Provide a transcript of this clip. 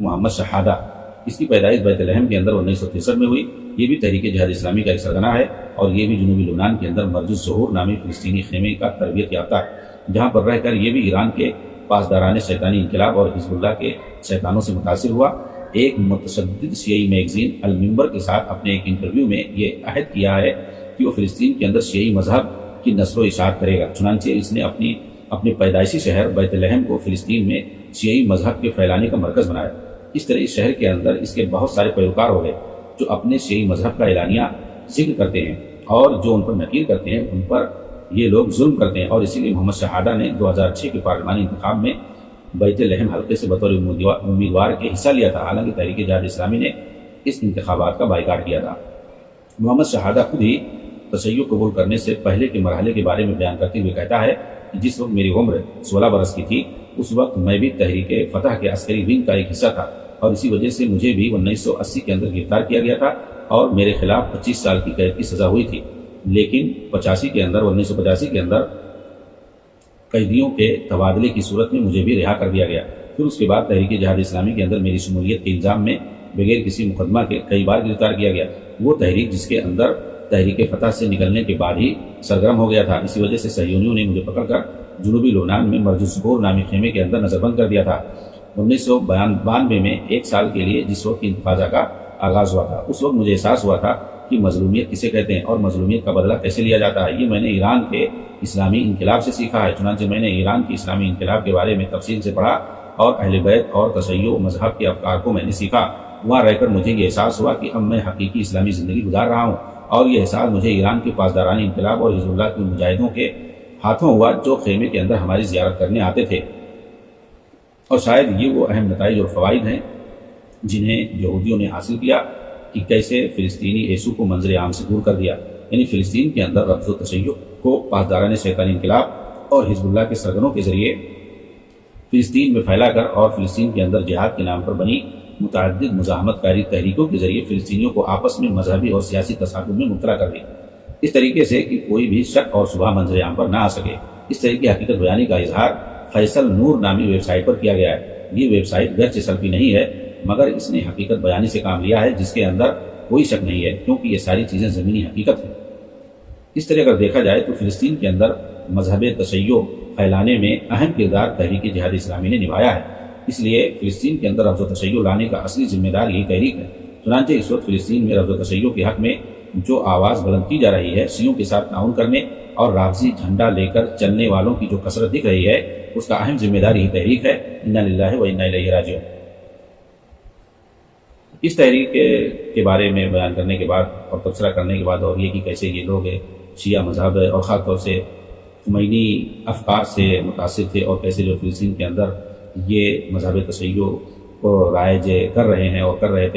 محمد شہادہ، اس کی پیدائش بیت لحم کے اندر 1963 میں ہوئی۔ یہ بھی تحریک جہاد اسلامی کا ایک سرگنا ہے، اور یہ بھی جنوبی لبنان کے اندر مرج الظہور نامی فلسطینی خیمے کا تربیت یافتہ ہے، جہاں پر رہ کر یہ بھی ایران کے پاسداران شیطانی انقلاب اور حزب اللہ کے شیطانوں سے متاثر ہوا۔ ایک متشدد شیعی میگزین المنبر کے ساتھ اپنے ایک انٹرویو میں یہ عہد کیا ہے کہ وہ فلسطین کے اندر شیعی مذہب کی نشر و اشاعت کرے گا۔ چنانچہ اس نے اپنے پیدائشی شہر بیت لحم کو فلسطین میں شیعی مذہب کے پھیلانے کا مرکز بنایا۔ اس طرح اس شہر کے اندر اس کے بہت سارے پیروکار ہو گئے جو اپنے شیعی مذہب کا اعلانیہ ذکر کرتے ہیں، اور جو ان پر نکیر کرتے ہیں ان پر یہ لوگ ظلم کرتے ہیں۔ اور اسی لیے محمد شہادہ نے 2006 کے پارلیمانی انتخاب میں بیت لحم حلقے سے بطور امیدوار کے حصہ لیا تھا، حالانکہ تحریک جہاد اسلامی نے اس انتخابات کا بائیکاٹ کیا تھا۔ محمد شہادہ خود ہی تشیع قبول کرنے سے پہلے کے مرحلے کے بارے میں بیان کرتے ہوئے کہتا ہے کہ جس وقت میری عمر 16 برس کی تھی، اس وقت میں بھی تحریک فتح کے عسکری ونگ کا ایک حصہ تھا، اور اسی وجہ سے مجھے بھی 1980 کے اندر گرفتار کیا گیا تھا اور میرے خلاف 25 سال کی قید کی سزا ہوئی تھی۔ لیکن 1985 کے اندر قیدیوں کے تبادلے کی صورت میں مجھے بھی رہا کر دیا گیا۔ پھر اس کے بعد تحریک جہاد اسلامی کے اندر میری شمولیت کے الزام میں بغیر کسی مقدمہ کے کئی بار گرفتار کیا گیا۔ وہ تحریک جس کے اندر تحریک فتح سے نکلنے کے بعد ہی سرگرم ہو گیا تھا، اسی وجہ سے صہیونیوں نے مجھے پکڑ کر جنوبی لبنان میں مرج الظہور نامی خیمے کے اندر نظر بند کر دیا تھا۔ 1992 میں ایک سال کے لیے جس وقت انتفاضہ کا آغاز ہوا تھا، اس وقت مجھے احساس ہوا تھا کہ مظلومیت کسے کہتے ہیں اور مظلومیت کا بدلہ کیسے لیا جاتا ہے۔ یہ میں نے ایران کے اسلامی انقلاب سے سیکھا ہے۔ چنانچہ میں نے ایران کے اسلامی انقلاب کے بارے میں تفصیل سے پڑھا اور اہل بیت اور تشیع مذہب کے افکار کو میں نے سیکھا۔ وہاں رہ کر مجھے یہ احساس ہوا کہ اب میں حقیقی اسلامی زندگی گزار رہا ہوں، اور یہ احساس مجھے ایران کے پاسداران انقلاب اور حزب اللہ کے مجاہدوں کے ہاتھوں ہوا جو خیمے کے اندر ہماری زیارت کرنے آتے تھے۔ اور شاید یہ وہ اہم نتائج اور فوائد ہیں جنہیں یہودیوں نے حاصل کیا کہ کیسے فلسطینی یسوع کو منظر عام سے دور کر دیا، یعنی فلسطین کے اندر رفض و تشیع کو پاسداران شیطانی انقلاب اور حزب اللہ کے سرگنوں کے ذریعے فلسطین میں پھیلا کر اور فلسطین کے اندر جہاد کے نام پر بنی متعدد مزاحمت کاری تحریکوں کے ذریعے فلسطینیوں کو آپس میں مذہبی اور سیاسی تصادم میں مبتلا کر دیا، اس طریقے سے کہ کوئی بھی شک اور شبہ منظر عام پر نہ آ سکے۔ اس طرح کی حقیقت بیانی کا اظہار فیصل نور نامی ویب سائٹ پر کیا گیا ہے۔ یہ ویب سائٹ گرچہ سلفی نہیں ہے، مگر اس نے حقیقت بیانی سے کام لیا ہے جس کے اندر کوئی شک نہیں ہے، کیونکہ یہ ساری چیزیں زمینی حقیقت ہیں۔ اس طرح اگر دیکھا جائے تو فلسطین کے اندر مذہب تشیع پھیلانے میں اہم کردار تحریک جہاد اسلامی نے نبھایا ہے، اس لیے فلسطین کے اندر رفض و تشیع لانے کا اصلی ذمہ دار یہی تحریک ہے۔ چنانچہ اس وقت فلسطین میں رفض و تشیع کے حق میں جو آواز بلند کی جا رہی ہے، شیعوں کے ساتھ تعاون کرنے اور رافضی جھنڈا لے کر چلنے والوں کی جو کثرت دکھ رہی ہے، اس کا اہم ذمہ دار یہی تحریک ہے۔ انا للہ و انا الیہ راجعون۔ اس تحریک کے بارے میں بیان کرنے کے بعد اور تبصرہ کرنے کے بعد، اور یہ کہ کیسے یہ لوگ شیعہ مذہب اور خاص طور سے خمینی افکار سے متاثر تھے، اور کیسے جو فلسطین کے اندر یہ مذہب تشیع کو رائج کر رہے ہیں اور کر رہے تھے۔